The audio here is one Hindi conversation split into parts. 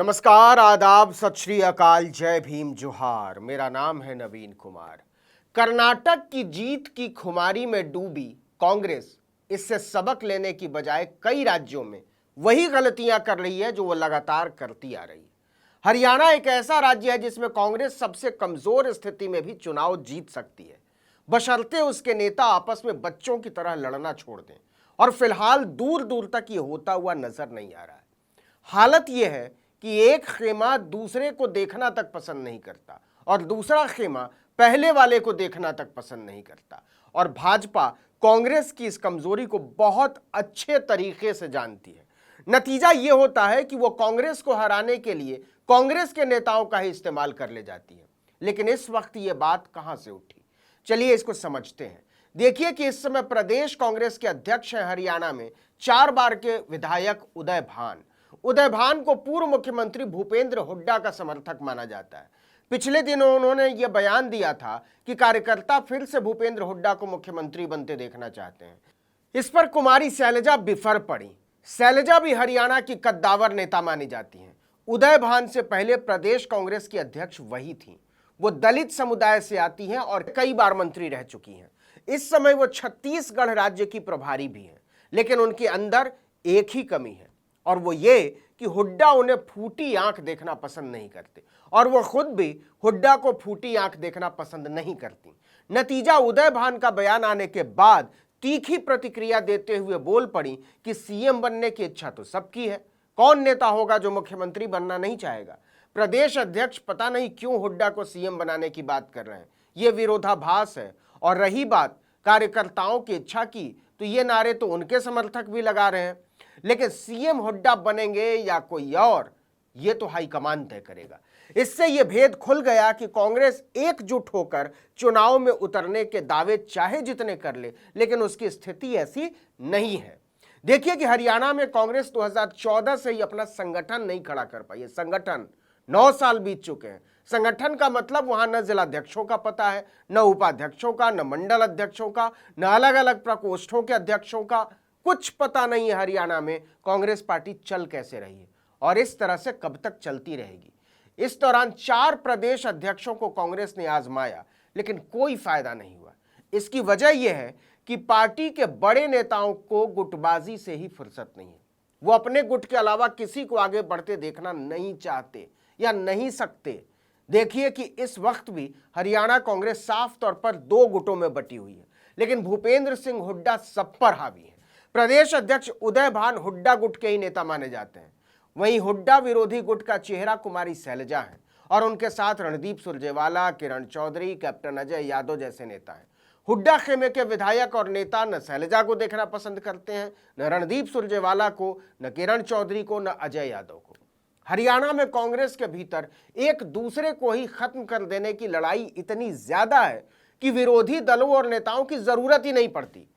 नमस्कार, आदाब, सत श्री अकाल, जय भीम, जोहार। मेरा नाम है नवीन कुमार। कर्नाटक की जीत की खुमारी में डूबी कांग्रेस इससे सबक लेने की बजाय कई राज्यों में वही गलतियां कर रही है जो वो लगातार करती आ रही है। हरियाणा एक ऐसा राज्य है जिसमें कांग्रेस सबसे कमजोर स्थिति में भी चुनाव जीत सकती है, बशर्ते उसके नेता आपस में बच्चों की तरह लड़ना छोड़ दें। और फिलहाल दूर दूर तक ये होता हुआ नजर नहीं आ रहा है। हालत यह है कि एक खेमा दूसरे को देखना तक पसंद नहीं करता और दूसरा खेमा पहले वाले को देखना तक पसंद नहीं करता। और भाजपा कांग्रेस की इस कमजोरी को बहुत अच्छे तरीके से जानती है। नतीजा यह होता है कि वो कांग्रेस को हराने के लिए कांग्रेस के नेताओं का ही इस्तेमाल कर ले जाती है। लेकिन इस वक्त ये बात कहां से उठी, चलिए इसको समझते हैं। देखिए कि इस समय प्रदेश कांग्रेस के अध्यक्ष हैं हरियाणा में 4 बार के विधायक उदय भान। उदय भान को पूर्व मुख्यमंत्री भूपेंद्र हुड्डा का समर्थक माना जाता है। पिछले दिनों उन्होंने यह बयान दिया था कि कार्यकर्ता फिर से भूपेंद्र हुड्डा को मुख्यमंत्री बनते देखना चाहते हैं। इस पर कुमारी शैलजा बिफर पड़ी। शैलजा भी हरियाणा की कद्दावर नेता मानी जाती हैं। उदय भान से पहले प्रदेश कांग्रेस की अध्यक्ष वही थी। वो दलित समुदाय से आती हैं और कई बार मंत्री रह चुकी हैं। इस समय वो छत्तीसगढ़ राज्य की प्रभारी भी हैं। लेकिन उनके अंदर एक ही कमी है और वो ये कि हुड्डा उन्हें फूटी आंख देखना पसंद नहीं करते और वो खुद भी हुड्डा को फूटी आंख देखना पसंद नहीं करती। नतीजा उदय भान का बयान आने के बाद तीखी प्रतिक्रिया देते हुए बोल पड़ी कि सीएम बनने की इच्छा तो सबकी है, कौन नेता होगा जो मुख्यमंत्री बनना नहीं चाहेगा। प्रदेश अध्यक्ष पता नहीं क्यों हुड्डा को सीएम बनाने की बात कर रहे हैं, ये विरोधाभास है। और रही बात कार्यकर्ताओं की इच्छा की, तो ये नारे तो उनके समर्थक भी लगा रहे हैं। लेकिन सीएम हुड्डा बनेंगे या कोई और, ये तो हाईकमान तय करेगा। इससे यह भेद खुल गया कि कांग्रेस एकजुट होकर चुनाव में उतरने के दावे चाहे जितने कर ले, लेकिन उसकी स्थिति ऐसी नहीं है। देखिए कि हरियाणा में कांग्रेस 2014 से ही अपना संगठन नहीं खड़ा कर पाई है। संगठन 9 साल बीत चुके हैं। संगठन का मतलब वहां न जिलाध्यक्षों का पता है, न उपाध्यक्षों का, न मंडल अध्यक्षों का, न अलग अलग प्रकोष्ठों के अध्यक्षों का, कुछ पता नहीं है हरियाणा में कांग्रेस पार्टी चल कैसे रही है और इस तरह से कब तक चलती रहेगी। इस दौरान 4 प्रदेश अध्यक्षों को कांग्रेस ने आजमाया, लेकिन कोई फायदा नहीं हुआ। इसकी वजह यह है कि पार्टी के बड़े नेताओं को गुटबाजी से ही फुर्सत नहीं है। वो अपने गुट के अलावा किसी को आगे बढ़ते देखना नहीं चाहते या नहीं सकते। देखिए कि इस वक्त भी हरियाणा कांग्रेस साफ तौर पर 2 गुटों में बटी हुई है, लेकिन भूपेंद्र सिंह हुड्डा सब पर हावी है। प्रदेश अध्यक्ष उदय भान हुड्डा गुट के ही नेता माने जाते हैं। वहीं हुड्डा विरोधी गुट का चेहरा कुमारी शैलजा है और उनके साथ रणदीप सुरजेवाला, किरण चौधरी, कैप्टन अजय यादव जैसे नेता हैं। हुड्डा खेमे के विधायक और नेता न शैलजा को देखना पसंद करते हैं, न रणदीप सुरजेवाला को, न किरण चौधरी को, न अजय यादव को। हरियाणा में कांग्रेस के भीतर एक दूसरे को ही खत्म कर देने की लड़ाई इतनी ज्यादा है कि विरोधी दलों और नेताओं की जरूरत ही नहीं पड़ती।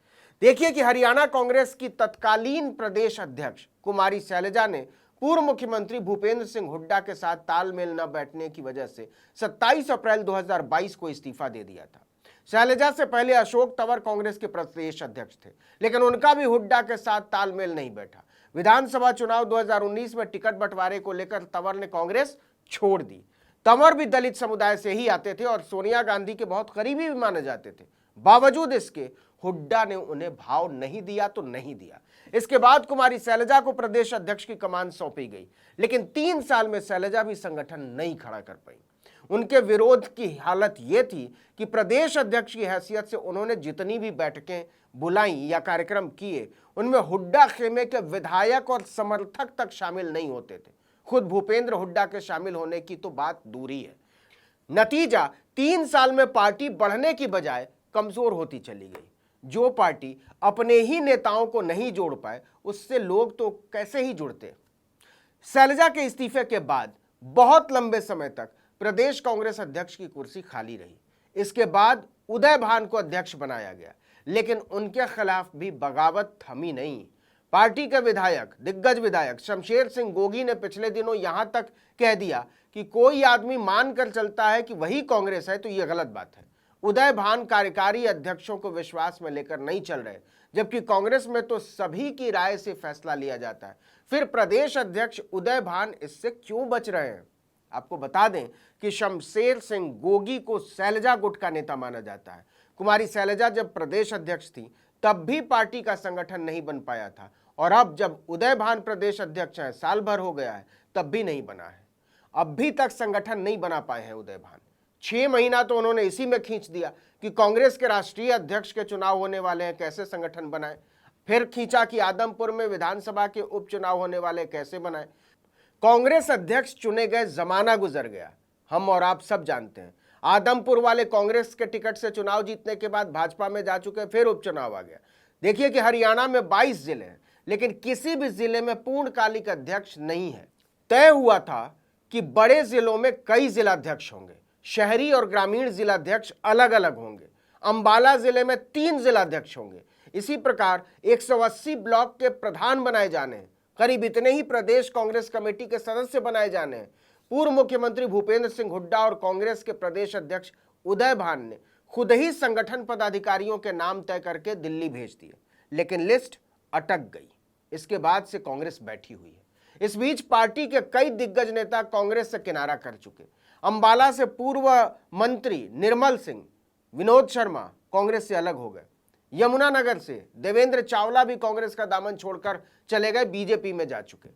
देखिए कि हरियाणा कांग्रेस की तत्कालीन प्रदेश अध्यक्ष कुमारी शैलजा ने पूर्व मुख्यमंत्री भूपेंद्र सिंह हुड्डा के साथ तालमेल न बैठने की वजह से 27 अप्रैल 2022 को इस्तीफा दे दिया था। शैलजा से पहले अशोक तंवर कांग्रेस के प्रदेश अध्यक्ष थे, लेकिन उनका भी हुड्डा के साथ तालमेल नहीं बैठा। विधानसभा चुनाव 2019 में टिकट बंटवारे को लेकर तंवर ने कांग्रेस छोड़ दी। तंवर भी दलित समुदाय से ही आते थे और सोनिया गांधी के बहुत करीबी भी माने जाते थे। बावजूद इसके हुड्डा ने उन्हें भाव नहीं दिया तो नहीं दिया। इसके बाद कुमारी शैलजा को प्रदेश अध्यक्ष की कमान सौंपी गई, लेकिन 3 साल में शैलजा भी संगठन नहीं खड़ा कर पाई। उनके विरोध की हालत यह थी कि प्रदेश अध्यक्ष की हैसियत से उन्होंने जितनी भी बैठकें बुलाई या कार्यक्रम किए, उनमें हुड्डा खेमे के विधायक और समर्थक तक शामिल नहीं होते थे। खुद भूपेंद्र हुड्डा के शामिल होने की तो बात दूर ही है। नतीजा 3 साल में पार्टी बढ़ने की बजाय कमजोर होती चली गई। जो पार्टी अपने ही नेताओं को नहीं जोड़ पाए, उससे लोग तो कैसे ही जुड़ते। शैलजा के इस्तीफे के बाद बहुत लंबे समय तक प्रदेश कांग्रेस अध्यक्ष की कुर्सी खाली रही। इसके बाद उदय भान को अध्यक्ष बनाया गया, लेकिन उनके खिलाफ भी बगावत थमी नहीं। पार्टी के विधायक, दिग्गज विधायक शमशेर सिंह गोगी ने पिछले दिनों यहां तक कह दिया कि कोई आदमी मानकर चलता है कि वही कांग्रेस है तो यह गलत बात है। उदय भान कार्यकारी अध्यक्षों को विश्वास में लेकर नहीं चल रहे, जबकि कांग्रेस में तो सभी की राय से फैसला लिया जाता है। फिर प्रदेश अध्यक्ष उदय भान इससे क्यों बच रहे हैं? आपको बता दें कि शमशेर सिंह गोगी को शैलजा गुट का नेता माना जाता है। कुमारी शैलजा जब प्रदेश अध्यक्ष थी तब भी पार्टी का संगठन नहीं बन पाया था, और अब जब उदय भान प्रदेश अध्यक्ष हैं, साल भर हो गया है, तब भी नहीं बना है। अब भी तक संगठन नहीं बना पाए हैं उदय भान। 6 महीना तो उन्होंने इसी में खींच दिया कि कांग्रेस के राष्ट्रीय अध्यक्ष के चुनाव होने वाले हैं, कैसे संगठन बनाए। फिर खींचा कि आदमपुर में विधानसभा के उपचुनाव होने वाले, कैसे बनाए। कांग्रेस अध्यक्ष चुने गए, जमाना गुजर गया। हम और आप सब जानते हैं, आदमपुर वाले कांग्रेस के टिकट से चुनाव जीतने के बाद भाजपा में जा चुके, फिर उपचुनाव आ गया। देखिए कि हरियाणा में 22 जिले हैं, लेकिन किसी भी जिले में पूर्णकालिक अध्यक्ष नहीं है। तय हुआ था कि बड़े जिलों में कई जिलाध्यक्ष होंगे, शहरी और ग्रामीण जिलाध्यक्ष अलग अलग होंगे। अंबाला जिले में 3 जिलाध्यक्ष होंगे। इसी प्रकार 180 ब्लॉक के प्रधान बनाए जाने हैं। करीब इतने ही प्रदेश कांग्रेस कमेटी के सदस्य बनाए जाने हैं। पूर्व मुख्यमंत्री भूपेंद्र सिंह हुड्डा और कांग्रेस के प्रदेश अध्यक्ष उदय भान ने खुद ही संगठन पदाधिकारियों के नाम तय करके दिल्ली भेज दिए, लेकिन लिस्ट अटक गई। इसके बाद से कांग्रेस बैठी हुई है। इस बीच पार्टी के कई दिग्गज नेता कांग्रेस से किनारा कर चुके। अंबाला से पूर्व मंत्री निर्मल सिंह, विनोद शर्मा कांग्रेस से अलग हो गए। यमुनानगर से देवेंद्र चावला भी कांग्रेस का दामन छोड़कर चले गए, बीजेपी में जा चुके।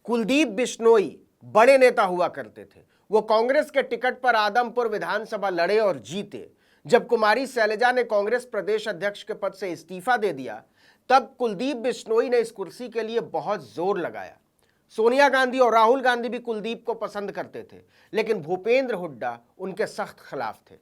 कुलदीप बिश्नोई बड़े नेता हुआ करते थे। वो कांग्रेस के टिकट पर आदमपुर विधानसभा लड़े और जीते। जब कुमारी शैलजा ने कांग्रेस प्रदेश अध्यक्ष के पद से इस्तीफा दे दिया, तब कुलदीप बिश्नोई ने इस कुर्सी के लिए बहुत जोर लगाया। सोनिया गांधी और राहुल गांधी भी कुलदीप को पसंद करते थे, लेकिन भूपेंद्र हुड्डा उनके सख्त खिलाफ थे।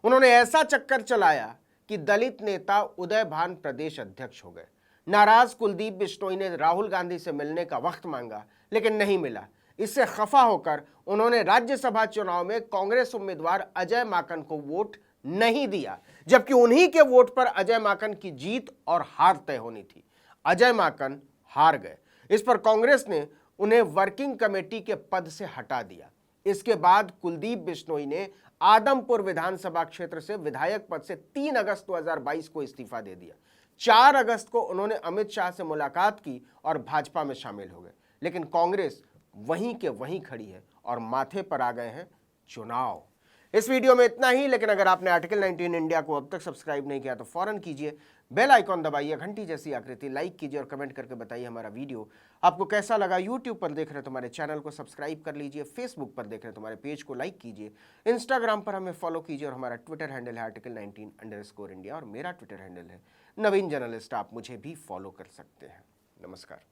उन्होंने ऐसा चक्कर चलाया कि दलित नेता उदय भान प्रदेश अध्यक्ष हो गए। नाराज कुलदीप बिश्नोई ने राहुल गांधी से मिलने का वक्त मांगा, लेकिन नहीं मिला। इससे खफा होकर उन्होंने राज्यसभा चुनाव में कांग्रेस उम्मीदवार अजय माकन को वोट नहीं दिया, जबकि उन्हीं के वोट पर अजय माकन की जीत और हार तय होनी थी। अजय माकन हार गए। इस पर कांग्रेस ने उन्हें वर्किंग कमेटी के पद से हटा दिया। इसके बाद कुलदीप बिश्नोई ने आदमपुर विधानसभा क्षेत्र से विधायक पद से 3 अगस्त 2022 को इस्तीफा दे दिया। 4 अगस्त को उन्होंने अमित शाह से मुलाकात की और भाजपा में शामिल हो गए, लेकिन कांग्रेस वहीं के वहीं खड़ी है और माथे पर आ गए हैं चुनाव। इस वीडियो में इतना ही, लेकिन अगर आपने आर्टिकल 19 इंडिया को अब तक सब्सक्राइब नहीं किया तो फौरन कीजिए, बेल आइकॉन दबाइए, घंटी जैसी आकृति लाइक कीजिए और कमेंट करके बताइए हमारा वीडियो आपको कैसा लगा। यूट्यूब पर देख रहे तो हमारे चैनल को सब्सक्राइब कर लीजिए, फेसबुक पर देख रहे तो हमारे पेज को लाइक कीजिए, इंस्टाग्राम पर हमें फॉलो कीजिए और हमारा ट्विटर हैंडल है आर्टिकल 19_इंडिया और मेरा ट्विटर हैंडल है नवीन जर्नलिस्ट। आप मुझे भी फॉलो कर सकते हैं। नमस्कार।